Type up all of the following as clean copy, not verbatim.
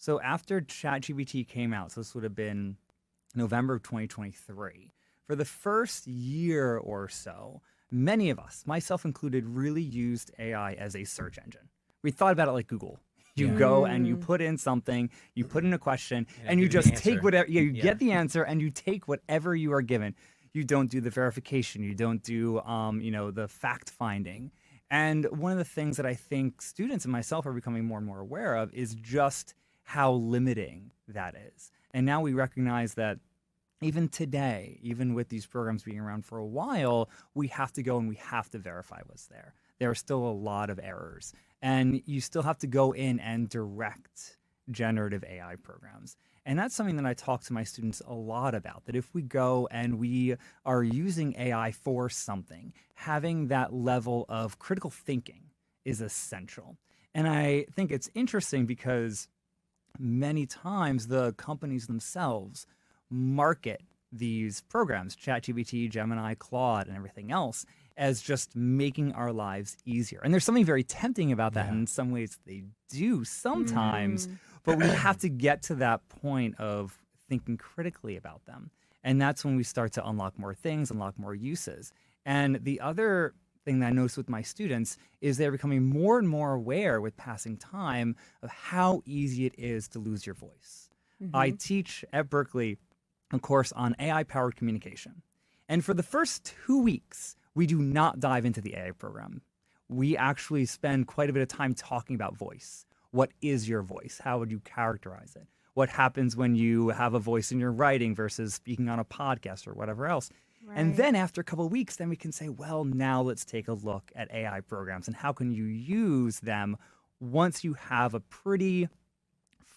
So after ChatGPT came out, so this would have been November of 2023, for the first year or so, many of us, myself included, really used AI as a search engine. We thought about it like Google. You Yeah. go and you put in something, you put in a question, And and you give you the just take answer. whatever, yeah, you Yeah. get the answer and you take whatever you are given. You don't do the verification, you don't do, the fact finding. And one of the things that I think students and myself are becoming more and more aware of is just how limiting that is. And now we recognize that even today, even with these programs being around for a while, we have to go and we have to verify what's there. There are still a lot of errors. And you still have to go in and direct generative AI programs. And that's something that I talk to my students a lot about, that if we go and we are using AI for something, having that level of critical thinking is essential. And I think it's interesting because many times the companies themselves market these programs, ChatGPT, Gemini, Claude, and everything else, as just making our lives easier. And there's something very tempting about that. Yeah. And in some ways, they do sometimes, but we have to get to that point of thinking critically about them. And that's when we start to unlock more things, unlock more uses. And the other thing that I notice with my students is they're becoming more and more aware with passing time of how easy it is to lose your voice. I teach at Berkeley a course on AI-powered communication. And for the first 2 weeks, we do not dive into the AI program. We actually spend quite a bit of time talking about voice. What is your voice? How would you characterize it? What happens when you have a voice in your writing versus speaking on a podcast or whatever else? And then after a couple of weeks, then we can say, well, now let's take a look at AI programs and how can you use them once you have a pretty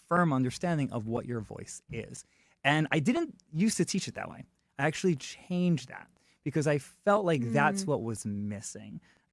firm understanding of what your voice is. And I didn't used to teach it that way. I actually changed that because I felt like that's what was missing.